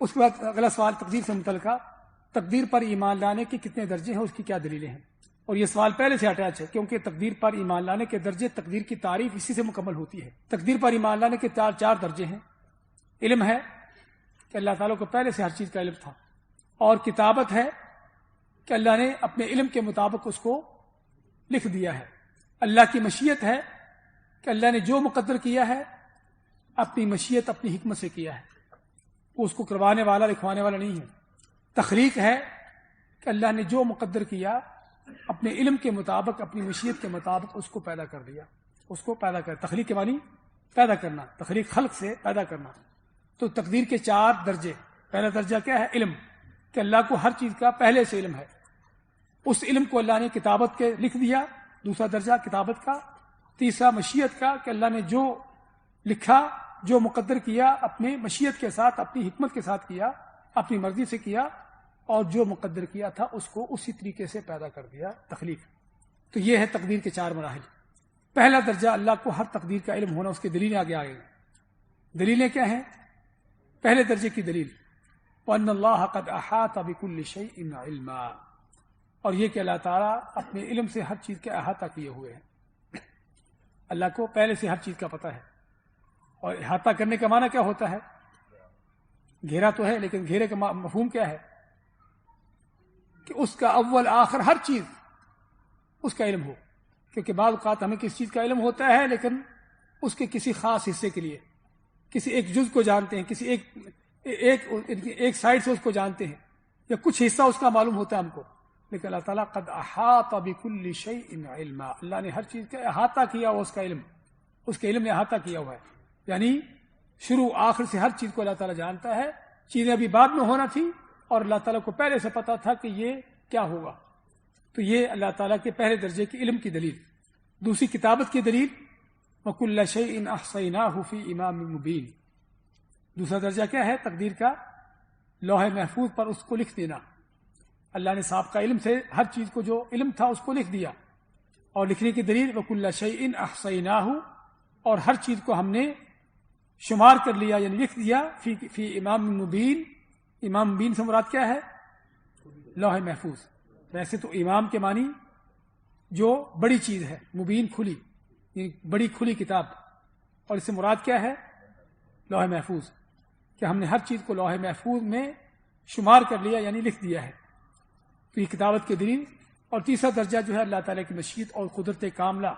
اس کے بعد اگلا سوال تقدیر سے متعلقہ، تقدیر پر ایمان لانے کے کتنے درجے ہیں، اس کی کیا دلیلیں ہیں؟ اور یہ سوال پہلے سے اٹیچ ہے، کیونکہ تقدیر پر ایمان لانے کے درجے، تقدیر کی تعریف اسی سے مکمل ہوتی ہے۔ تقدیر پر ایمان لانے کے چار درجے ہیں۔ علم ہے کہ اللہ تعالیٰ کو پہلے سے ہر چیز کا علم تھا، اور کتابت ہے کہ اللہ نے اپنے علم کے مطابق اس کو لکھ دیا ہے۔ اللہ کی مشیت ہے کہ اللہ نے جو مقدر کیا ہے اپنی مشیت، اپنی حکمت سے کیا ہے، وہ اس کو کروانے والا، لکھوانے والا نہیں ہے۔ تخلیق ہے کہ اللہ نے جو مقدر کیا اپنے علم کے مطابق، اپنی مشیت کے مطابق اس کو پیدا کر دیا، اس کو پیدا کر۔ تخلیق کے معنی پیدا کرنا، تخلیق خلق سے پیدا کرنا۔ تو تقدیر کے 4 درجے۔ پہلا درجہ کیا ہے؟ علم، کہ اللہ کو ہر چیز کا پہلے سے علم ہے، اس علم کو اللہ نے کتابت کے لکھ دیا۔ دوسرا درجہ کتابت کا۔ تیسرا مشیت کا، کہ اللہ نے جو لکھا، جو مقدر کیا اپنے مشیت کے ساتھ، اپنی حکمت کے ساتھ کیا، اپنی مرضی سے کیا، اور جو مقدر کیا تھا اس کو اسی طریقے سے پیدا کر دیا، تخلیق۔ تو یہ ہے تقدیر کے 4 مراحل۔ پہلا درجہ اللہ کو ہر تقدیر کا علم ہونا، اس کی دلیلیں آگے آئیں گی۔ دلیلیں کیا ہیں؟ پہلے درجے کی دلیل وَأَنَّ اللَّهَ قَدْ أَحَاطَ بِكُلِّ شَيْءٍ عِلْمًا، اور یہ کہ اللہ تعالیٰ اپنے علم سے ہر چیز کا احاطہ کیے ہوئے ہیں۔ اللہ کو پہلے سے ہر چیز کا پتہ ہے۔ اور احاطہ کرنے کا معنی کیا ہوتا ہے؟ گھیرا تو ہے، لیکن گھیرے کا مفہوم کیا ہے؟ کہ اس کا اول آخر ہر چیز اس کا علم ہو۔ کیونکہ بعض اوقات ہمیں کسی چیز کا علم ہوتا ہے لیکن اس کے کسی خاص حصے کے لیے، کسی ایک جز کو جانتے ہیں، کسی ایک سائڈ سے اس کو جانتے ہیں، یا کچھ حصہ اس کا معلوم ہوتا ہے ہم کو۔ لیکن اللہ تعالیٰ قد احاط بكل شيء علما، اللہ نے ہر چیز کا احاطہ کیا ہوا، اس کا علم، اس کے علم نے احاطہ کیا ہوا ہے۔ یعنی شروع آخر سے ہر چیز کو اللہ تعالیٰ جانتا ہے۔ چیزیں ابھی بعد میں ہونا تھی اور اللہ تعالیٰ کو پہلے سے پتا تھا کہ یہ کیا ہوگا۔ تو یہ اللہ تعالیٰ کے پہلے درجے کی علم کی دلیل۔ دوسری کتابت کی دلیل وَكُلَّ شَيْءٍ أَحْصَيْنَاهُ فِي إِمَامٍ مُبِينٍ۔ دوسرا درجہ کیا ہے؟ تقدیر کا لوح محفوظ پر اس کو لکھ دینا۔ اللہ نے سابقہ علم سے ہر چیز کو جو علم تھا اس کو لکھ دیا۔ اور لکھنے کی دلیل وَكُلَّ شَيْءٍ أَحْصَيْنَاهُ، اور ہر چیز کو ہم نے شمار کر لیا، یعنی لکھ دیا فی امام مبین۔ امام مبین سے مراد کیا ہے؟ لوح محفوظ۔ ویسے تو امام کے معنی جو بڑی چیز ہے، مبین کھلی، یعنی بڑی کھلی کتاب، اور اس سے مراد کیا ہے؟ لوح محفوظ، کہ ہم نے ہر چیز کو لوح محفوظ میں شمار کر لیا، یعنی لکھ دیا ہے۔ تو یہ کتابت کی دلیل۔ اور تیسرا درجہ جو ہے اللہ تعالیٰ کی مشیت اور قدرت کاملہ،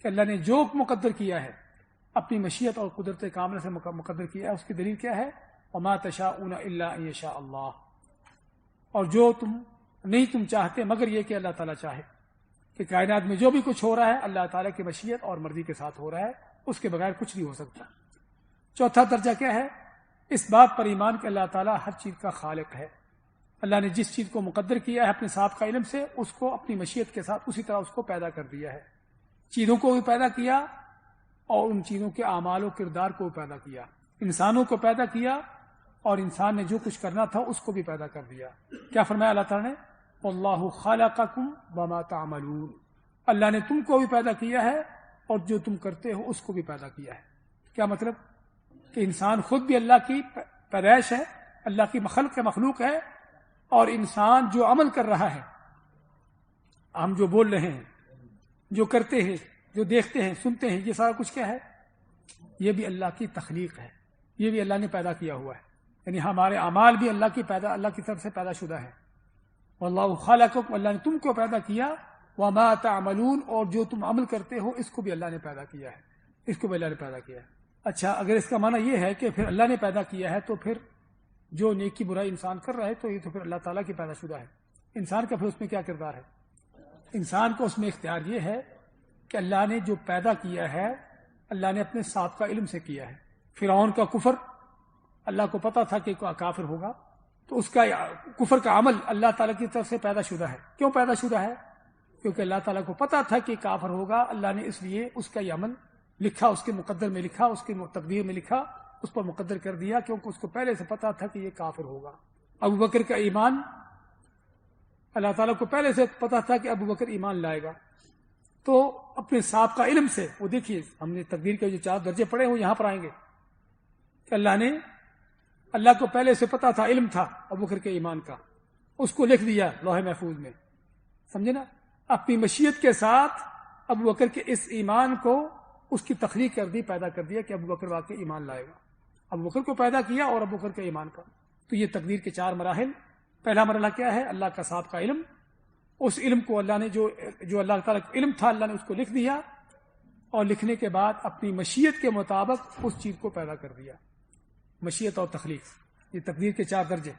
کہ اللہ نے جو مقدر کیا ہے اپنی مشیت اور قدرت کاملہ سے مقدر کیا ہے، اس کی دلیل کیا ہے؟ وَمَا تَشَاءُونَ إِلَّا أَن يَشَاءَ اللَّهُ، اور جو تم چاہتے مگر یہ کہ اللہ تعالیٰ چاہے۔ کہ کائنات میں جو بھی کچھ ہو رہا ہے اللہ تعالیٰ کی مشیت اور مرضی کے ساتھ ہو رہا ہے، اس کے بغیر کچھ نہیں ہو سکتا۔ چوتھا درجہ کیا ہے؟ اس بات پر ایمان کہ اللہ تعالیٰ ہر چیز کا خالق ہے۔ اللہ نے جس چیز کو مقدر کیا ہے اپنے سابقہ علم سے، اس کو اپنی مشیت کے ساتھ اسی طرح اس کو پیدا کر دیا ہے۔ چیزوں کو بھی پیدا کیا اور ان چیزوں کے اعمال و کردار کو بھی پیدا کیا۔ انسانوں کو پیدا کیا اور انسان نے جو کچھ کرنا تھا اس کو بھی پیدا کر دیا۔ کیا فرمایا اللہ تعالیٰ نے؟ وَاللَّهُ خَلَقَكُمْ وَمَا تَعْمَلُونَ، اللہ نے تم کو بھی پیدا کیا ہے اور جو تم کرتے ہو اس کو بھی پیدا کیا ہے۔ کیا مطلب؟ کہ انسان خود بھی اللہ کی پیدائش ہے، اللہ کی مخلوق ہے، اور انسان جو عمل کر رہا ہے، ہم جو بول رہے ہیں، جو کرتے ہیں، جو دیکھتے ہیں، سنتے ہیں، یہ سارا کچھ کیا ہے؟ یہ بھی اللہ کی تخلیق ہے، یہ بھی اللہ نے پیدا کیا ہوا ہے۔ یعنی ہمارے اعمال بھی اللہ کی طرف سے پیدا شدہ ہے۔ واللہ خلقکم، اللہ نے تم کو پیدا کیا، وما تعملون، اور جو تم عمل کرتے ہو اس کو بھی اللہ نے پیدا کیا ہے، اس کو بھی اللہ نے پیدا کیا ہے۔ اچھا، اگر اس کا معنی یہ ہے کہ پھر اللہ نے پیدا کیا ہے تو پھر جو نیکی برائی انسان کر رہا ہے تو یہ تو پھر اللہ تعالیٰ کی پیدا شدہ ہے۔ انسان کا پھر اس میں کیا کردار ہے؟ انسان کو اس میں اختیار یہ ہے کہ اللہ نے جو پیدا کیا ہے اللہ نے اپنے سابقہ علم سے کیا ہے۔ فرعون کا کفر اللہ کو پتا تھا کہ کافر ہوگا، تو اس کا کفر کا عمل اللہ تعالیٰ کی طرف سے پیدا شدہ ہے۔ کیوں پیدا شدہ ہے؟ کیونکہ اللہ تعالیٰ کو پتا تھا کہ کافر ہوگا، اللہ نے اس لیے اس کا یہ عمل لکھا، اس کے مقدر میں لکھا، اس کی تقدیر میں لکھا، اس پر مقدر کر دیا، کیونکہ اس کو پہلے سے پتا تھا کہ یہ کافر ہوگا۔ ابو بکر کا ایمان، اللہ تعالیٰ کو پہلے سے پتا تھا کہ ابو بکر ایمان لائے گا، تو اپنے سابقہ علم سے، وہ دیکھیے ہم نے تقدیر کے جو 4 درجے پڑھے وہ یہاں پر آئیں گے کہ اللہ نے اللہ کو پہلے سے پتا تھا، علم تھا ابو بکر کے ایمان کا، اس کو لکھ دیا لوح محفوظ میں، سمجھے نا؟ اپنی مشیت کے ساتھ ابو بکر کے اس ایمان کو اس کی تخلیق کر دی، پیدا کر دیا کہ ابو بکر واقعی ایمان لائے گا، ابو بکر کو پیدا کیا اور ابو بکر کے ایمان کا۔ تو یہ تقدیر کے 4 مراحل۔ پہلا مرحلہ کیا ہے؟ اللہ کا سابقہ علم، اس علم کو اللہ نے جو اللہ تعالیٰ کا علم تھا اللہ نے اس کو لکھ دیا، اور لکھنے کے بعد اپنی مشیت کے مطابق اس چیز کو پیدا کر دیا، مشیت اور تخلیق، یہ تقدیر کے 4 درجے۔